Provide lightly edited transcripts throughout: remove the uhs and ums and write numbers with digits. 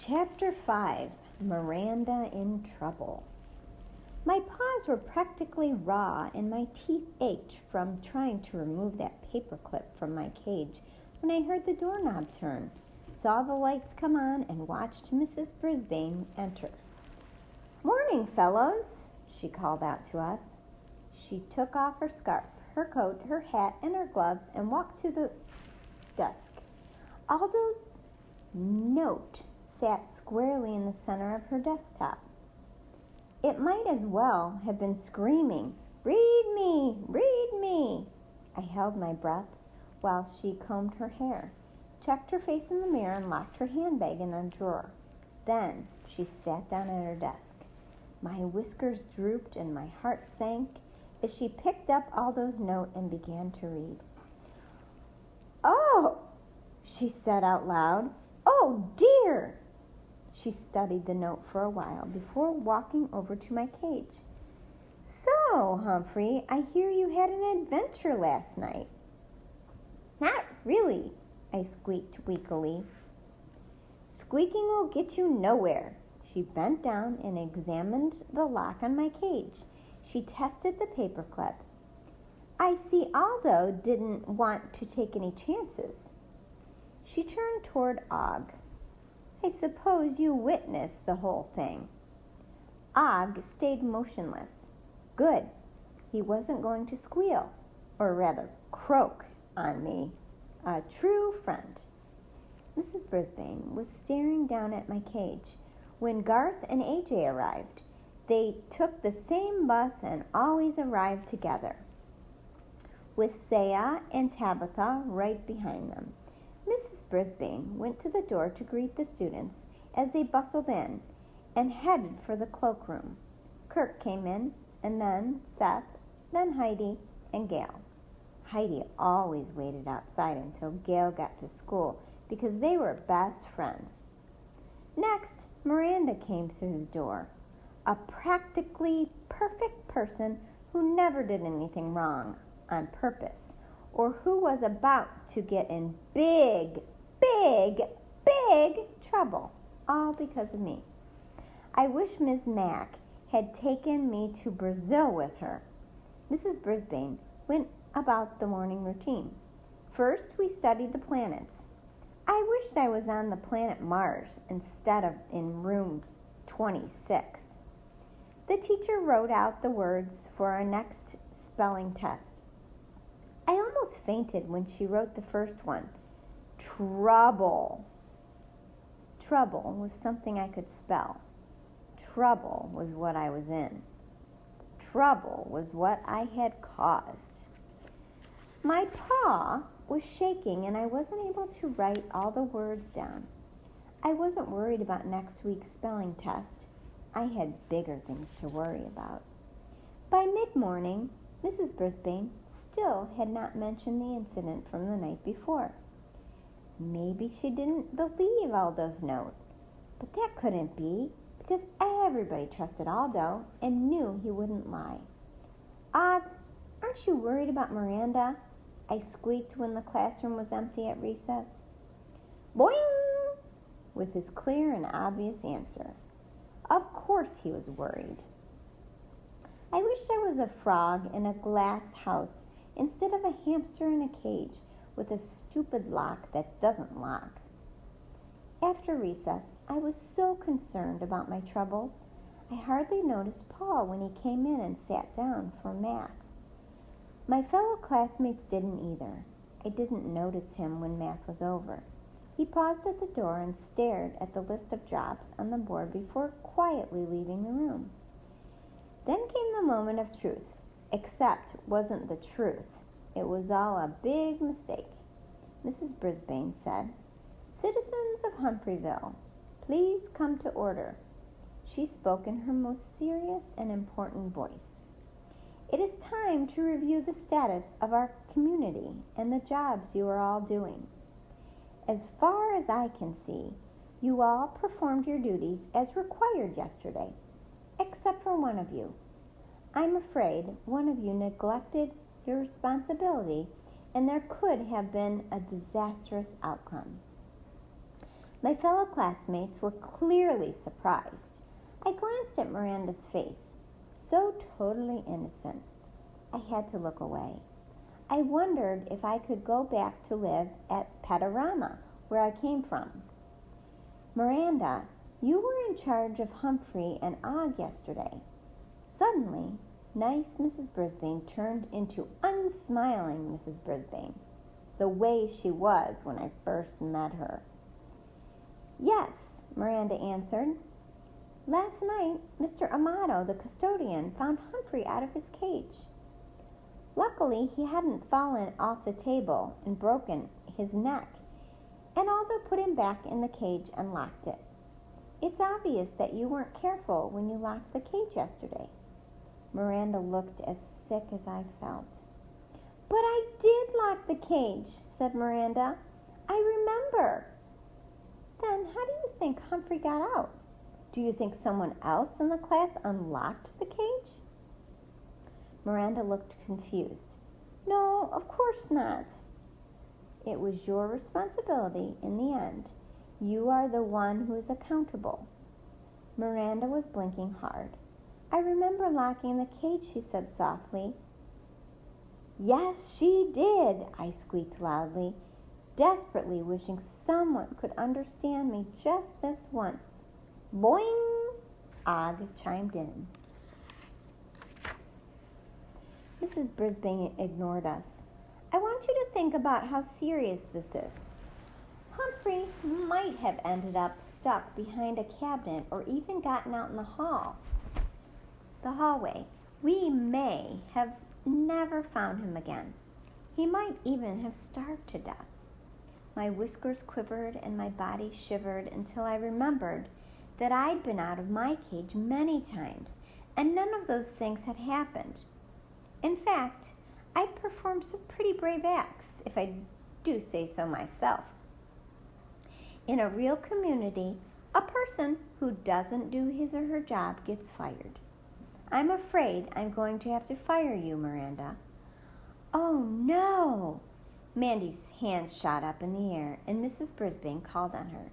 Chapter 5, Miranda in Trouble. My paws were practically raw and my teeth ached from trying to remove that paperclip from my cage when I heard the doorknob turn, saw the lights come on, and watched Mrs. Brisbane enter. "Morning, fellows," she called out to us. She took off her scarf, her coat, her hat, and her gloves and walked to the desk. Aldo's note sat squarely in the center of her desktop. It might as well have been screaming, "Read me! Read me!" I held my breath while she combed her hair, checked her face in the mirror, and locked her handbag in a drawer. Then she sat down at her desk. My whiskers drooped and my heart sank as she picked up Aldo's note and began to read. "Oh," she said out loud. "Oh, dear!" She studied the note for a while before walking over to my cage. "So, Humphrey, I hear you had an adventure last night." "Not really," I squeaked weakly. "Squeaking will get you nowhere." She bent down and examined the lock on my cage. She tested the paperclip. "I see Aldo didn't want to take any chances." She turned toward Og. "I suppose you witnessed the whole thing." Og stayed motionless. Good. He wasn't going to squeal, or rather croak, on me. A true friend. Mrs. Brisbane was staring down at my cage when Garth and AJ arrived. They took the same bus and always arrived together, with Saya and Tabitha right behind them. Mrs. Brisbane went to the door to greet the students as they bustled in and headed for the cloakroom. Kirk came in, and then Seth, then Heidi and Gail. Heidi always waited outside until Gail got to school because they were best friends. Next, Miranda came through the door, a practically perfect person who never did anything wrong on purpose, or who was about to get in big trouble, all because of me. I wish Ms. Mack had taken me to Brazil with her. Mrs. Brisbane went about the morning routine. First, we studied the planets. I wished I was on the planet Mars instead of in room 26. The teacher wrote out the words for our next spelling test. I almost fainted when she wrote the first one. Trouble. Trouble was something I could spell. Trouble was what I was in. Trouble was what I had caused. My paw was shaking and I wasn't able to write all the words down. I wasn't worried about next week's spelling test. I had bigger things to worry about. By mid-morning, Mrs. Brisbane still had not mentioned the incident from the night before. Maybe she didn't believe Aldo's note, but that couldn't be because everybody trusted Aldo and knew he wouldn't lie. "Og, aren't you worried about Miranda?" I squeaked when the classroom was empty at recess. "Boing!" with his clear and obvious answer. Of course he was worried. I wished I was a frog in a glass house instead of a hamster in a cage with a stupid lock that doesn't lock. After recess, I was so concerned about my troubles, I hardly noticed Paul when he came in and sat down for math. My fellow classmates didn't either. I didn't notice him when math was over. He paused at the door and stared at the list of jobs on the board before quietly leaving the room. Then came the moment of truth, except wasn't the truth. It was all a big mistake. Mrs. Brisbane said, "Citizens of Humphreyville, please come to order." She spoke in her most serious and important voice. "It is time to review the status of our community and the jobs you are all doing. As far as I can see, you all performed your duties as required yesterday, except for one of you. I'm afraid one of you neglected your responsibility, and there could have been a disastrous outcome. My fellow classmates were clearly surprised. I glanced at Miranda's face, so totally innocent. I had to look away. I wondered if I could go back to live at Panorama, where I came from. Miranda, you were in charge of Humphrey and Og yesterday. Suddenly, nice Mrs. Brisbane turned into unsmiling Mrs. Brisbane, the way she was when I first met her. Yes, Miranda answered. Last night, Mr. Amato, the custodian, found Humphrey out of his cage. Luckily, he hadn't fallen off the table and broken his neck, and Aldo put him back in the cage and locked it. It's obvious that you weren't careful when you locked the cage yesterday. Miranda looked as sick as I felt. But I did lock the cage, said Miranda. I remember. Then how do you think Humphrey got out? Do you think someone else in the class unlocked the cage? Miranda looked confused. No, of course not. It was your responsibility in the end. You are the one who is accountable. Miranda was blinking hard. I remember locking the cage, she said softly. Yes, she did, I squeaked loudly, desperately wishing someone could understand me just this once. Boing! Og chimed in. Mrs. Brisbane ignored us. I want you to think about how serious this is. Humphrey might have ended up stuck behind a cabinet or even gotten out in the hallway. We may have never found him again. He might even have starved to death. My whiskers quivered and my body shivered until I remembered that I'd been out of my cage many times, and none of those things had happened. In fact, I'd performed some pretty brave acts, if I do say so myself. In a real community, a person who doesn't do his or her job gets fired. I'm afraid I'm going to have to fire you, Miranda. Oh, no! Mandy's hand shot up in the air, and Mrs. Brisbane called on her.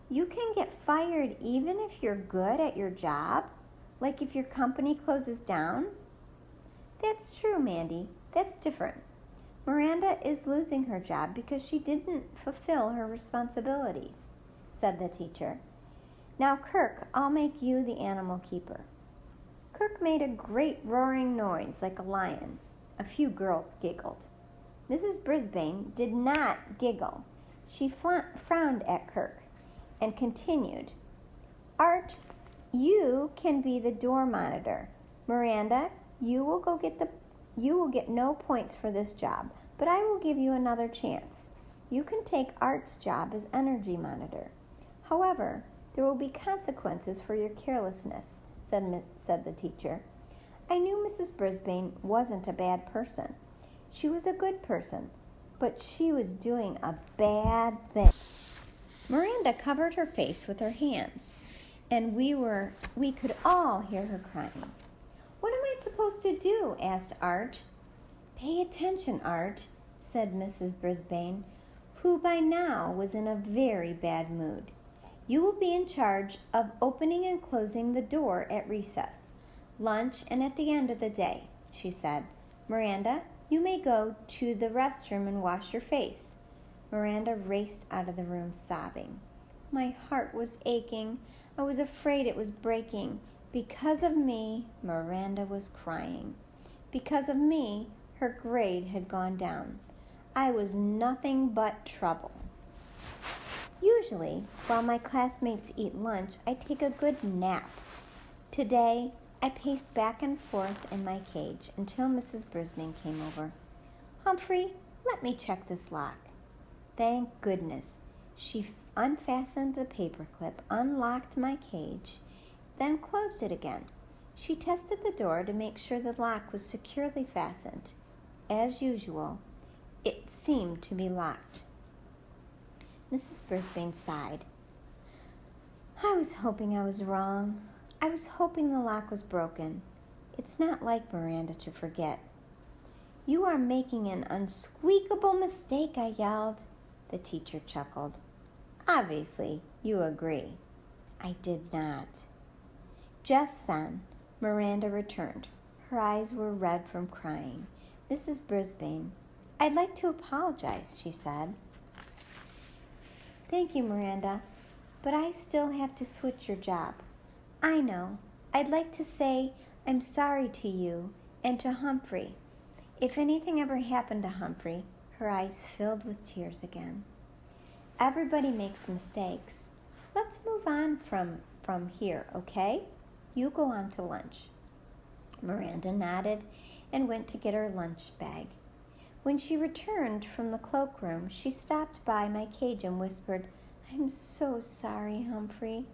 You can get fired even if you're good at your job? Like if your company closes down? That's true, Mandy. That's different. Miranda is losing her job because she didn't fulfill her responsibilities, said the teacher. Now, Kirk, I'll make you the animal keeper. Kirk made a great roaring noise like a lion. A few girls giggled. Mrs. Brisbane did not giggle. She frowned at Kirk and continued, Art, you can be the door monitor. Miranda, you will get no points for this job, but I will give you another chance. You can take Art's job as energy monitor. However, there will be consequences for your carelessness, said the teacher. I knew Mrs. Brisbane wasn't a bad person. She was a good person, but she was doing a bad thing. Miranda covered her face with her hands, and we could all hear her crying. What am I supposed to do? Asked Art. Pay attention, Art, said Mrs. Brisbane, who by now was in a very bad mood. You will be in charge of opening and closing the door at recess, lunch, and at the end of the day, she said. Miranda, you may go to the restroom and wash your face. Miranda raced out of the room sobbing. My heart was aching. I was afraid it was breaking. Because of me, Miranda was crying. Because of me, her grade had gone down. I was nothing but trouble. Usually, while my classmates eat lunch, I take a good nap. Today, I paced back and forth in my cage until Mrs. Brisbane came over. Humphrey, let me check this lock. Thank goodness. She unfastened the paperclip, unlocked my cage, then closed it again. She tested the door to make sure the lock was securely fastened. As usual, it seemed to be locked. Mrs. Brisbane sighed. I was hoping I was wrong. I was hoping the lock was broken. It's not like Miranda to forget. You are making an unsqueakable mistake, I yelled. The teacher chuckled. Obviously, you agree." I did not. Just then, Miranda returned. Her eyes were red from crying. "Mrs. Brisbane, I'd like to apologize," she said. "Thank you, Miranda, but I still have to switch your job." "I know. I'd like to say I'm sorry to you and to Humphrey. If anything ever happened to Humphrey," her eyes filled with tears again. "Everybody makes mistakes. Let's move on from here, okay? You go on to lunch." Miranda nodded and went to get her lunch bag. When she returned from the cloakroom, she stopped by my cage and whispered, "I'm so sorry, Humphrey."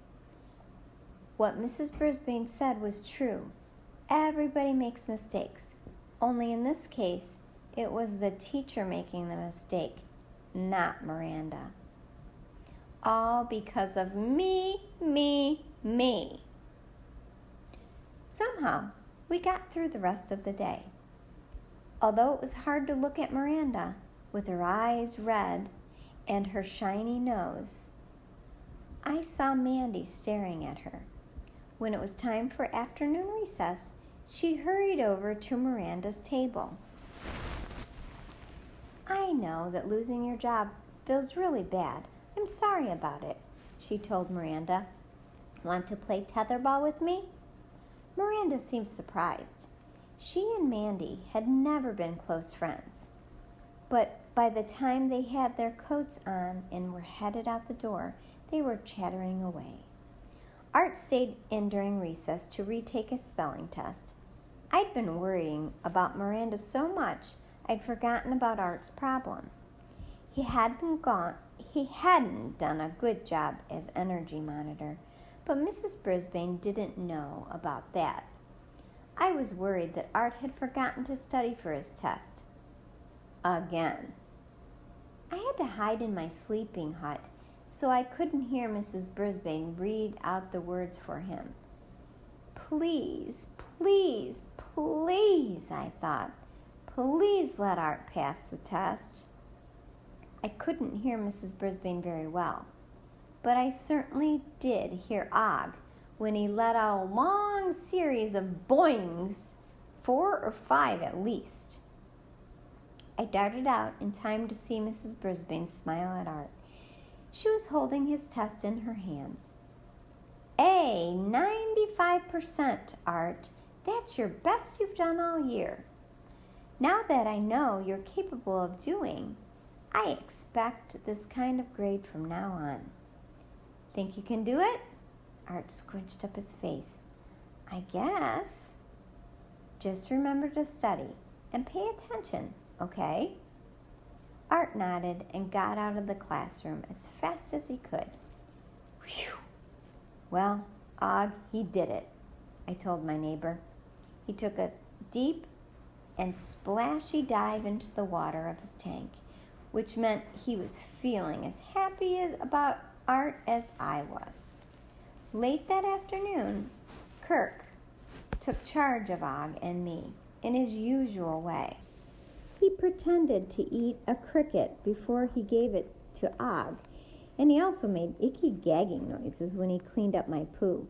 What Mrs. Brisbane said was true. Everybody makes mistakes. Only in this case, it was the teacher making the mistake, not Miranda. All because of me. Somehow, we got through the rest of the day. Although it was hard to look at Miranda with her eyes red and her shiny nose, I saw Mandy staring at her. When it was time for afternoon recess, she hurried over to Miranda's table. "I know that losing your job feels really bad. I'm sorry about it," she told Miranda. "Want to play tetherball with me?" Miranda seemed surprised. She and Mandy had never been close friends. But by the time they had their coats on and were headed out the door, they were chattering away. Art stayed in during recess to retake a spelling test. I'd been worrying about Miranda so much I'd forgotten about Art's problem. He hadn't done a good job as energy monitor, but Mrs. Brisbane didn't know about that. I was worried that Art had forgotten to study for his test. Again. I had to hide in my sleeping hut so I couldn't hear Mrs. Brisbane read out the words for him. Please, please, please, I thought. Please let Art pass the test. I couldn't hear Mrs. Brisbane very well, but I certainly did hear Og when he let out a long series of boings, 4 or 5 at least. I darted out in time to see Mrs. Brisbane smile at Art. She was holding his test in her hands. "A, 95%, Art. That's your best you've done all year. Now that I know you're capable of doing, I expect this kind of grade from now on." "Think you can do it?" Art squinched up his face. "I guess. Just remember to study and pay attention, okay?" Art nodded and got out of the classroom as fast as he could. Whew! "Well, Og, he did it," I told my neighbor. He took a deep and splashy dive into the water of his tank, which meant he was feeling as happy about Art as I was. Late that afternoon, Kirk took charge of Og and me in his usual way. He pretended to eat a cricket before he gave it to Og, and he also made icky gagging noises when he cleaned up my poo.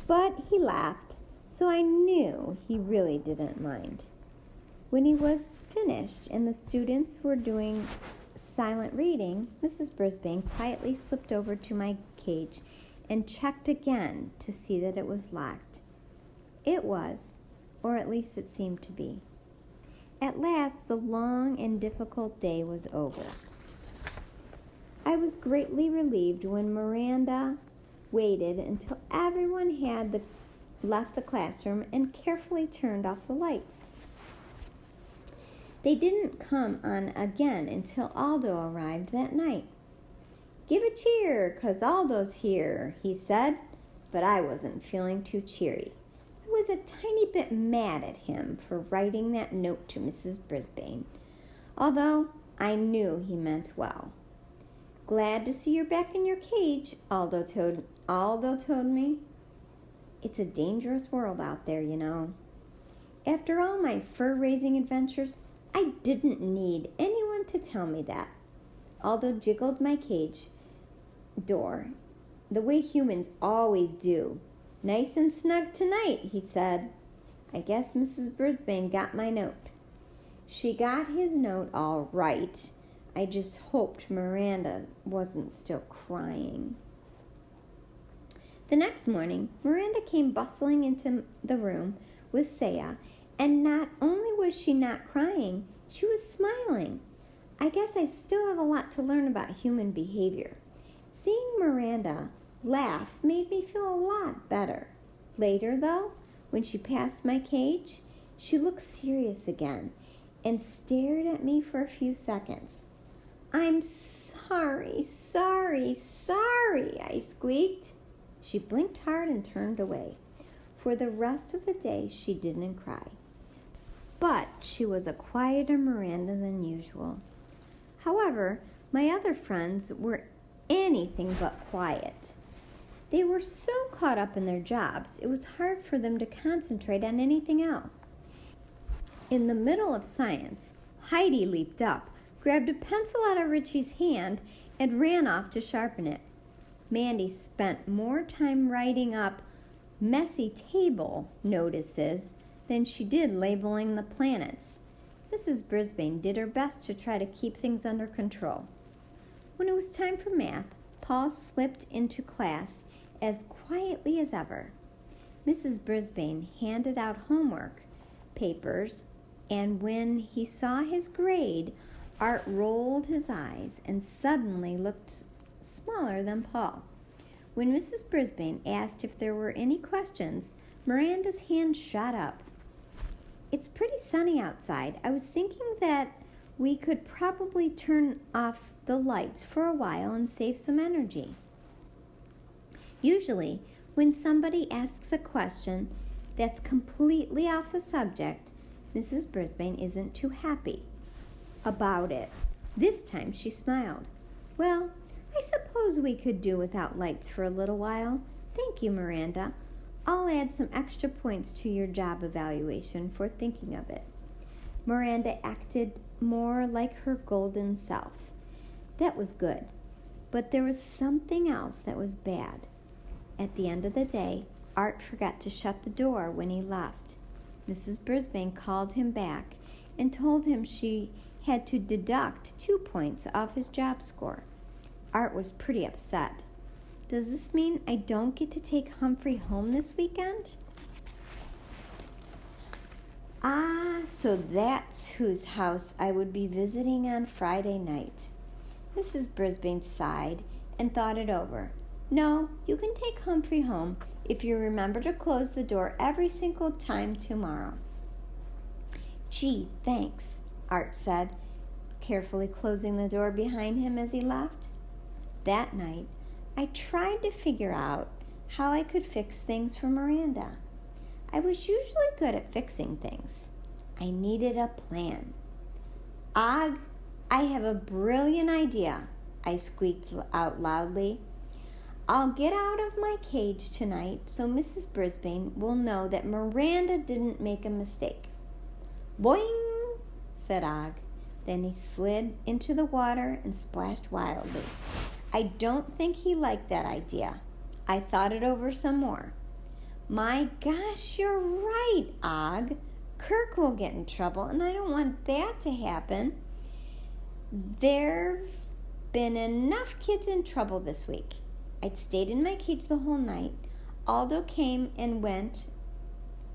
But he laughed, so I knew he really didn't mind. When he was finished and the students were doing silent reading, Mrs. Brisbane quietly slipped over to my cage and checked again to see that it was locked. It was, or at least it seemed to be. At last, the long and difficult day was over. I was greatly relieved when Miranda waited until everyone had left the classroom and carefully turned off the lights. They didn't come on again until Aldo arrived that night. "Give a cheer, 'cause Aldo's here," he said, but I wasn't feeling too cheery. I was a tiny bit mad at him for writing that note to Mrs. Brisbane, although I knew he meant well. "Glad to see you're back in your cage," Aldo told me. "It's a dangerous world out there, you know. After all my fur-raising adventures, I didn't need anyone to tell me that." Aldo jiggled my cage, door the way humans always do. "Nice and snug tonight," he said. "I guess Mrs. Brisbane got my note." She got his note all right. I just hoped Miranda wasn't still crying. The next morning, Miranda came bustling into the room with Saya, and not only was she not crying, she was smiling. I guess I still have a lot to learn about human behavior. Seeing Miranda laugh made me feel a lot better. Later, though, when she passed my cage, she looked serious again and stared at me for a few seconds. "I'm sorry, I squeaked. She blinked hard and turned away. For the rest of the day, she didn't cry. But she was a quieter Miranda than usual. However, my other friends were anything but quiet. They were so caught up in their jobs, it was hard for them to concentrate on anything else. In the middle of science, Heidi leaped up, grabbed a pencil out of Richie's hand, and ran off to sharpen it. Mandy spent more time writing up messy table notices than she did labeling the planets. Mrs. Brisbane did her best to try to keep things under control. When it was time for math, Paul slipped into class as quietly as ever. Mrs. Brisbane handed out homework papers, and when he saw his grade, Art rolled his eyes and suddenly looked smaller than Paul. When Mrs. Brisbane asked if there were any questions, Miranda's hand shot up. "It's pretty sunny outside. I was thinking that we could probably turn off the lights for a while and save some energy." Usually, when somebody asks a question that's completely off the subject, Mrs. Brisbane isn't too happy about it. This time she smiled. "Well, I suppose we could do without lights for a little while. Thank you, Miranda. I'll add some extra points to your job evaluation for thinking of it." Miranda acted more like her golden self. That was good, but there was something else that was bad. At the end of the day, Art forgot to shut the door when he left. Mrs. Brisbane called him back and told him she had to deduct 2 points off his job score. Art was pretty upset. "Does this mean I don't get to take Humphrey home this weekend?" So that's whose house I would be visiting on Friday night. Mrs. Brisbane sighed and thought it over. "No, you can take Humphrey home if you remember to close the door every single time tomorrow." "Gee, thanks," Art said, carefully closing the door behind him as he left. That night, I tried to figure out how I could fix things for Miranda. I was usually good at fixing things. I needed a plan. "Og, I have a brilliant idea," I squeaked out loudly. "I'll get out of my cage tonight so Mrs. Brisbane will know that Miranda didn't make a mistake." "Boing," said Og. Then he slid into the water and splashed wildly. I don't think he liked that idea. I thought it over some more. "My gosh, you're right, Og. Kirk will get in trouble, and I don't want that to happen. There've been enough kids in trouble this week." I'd stayed in my cage the whole night. Aldo came and went,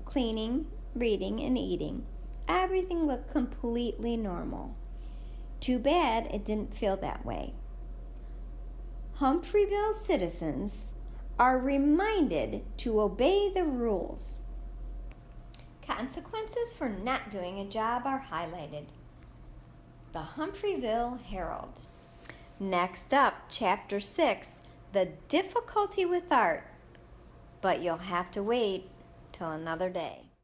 cleaning, reading, and eating. Everything looked completely normal. Too bad it didn't feel that way. Humphreyville citizens are reminded to obey the rules. Consequences for not doing a job are highlighted. The Humphreyville Herald. Next up, Chapter 6, The Difficulty with Art. But you'll have to wait till another day.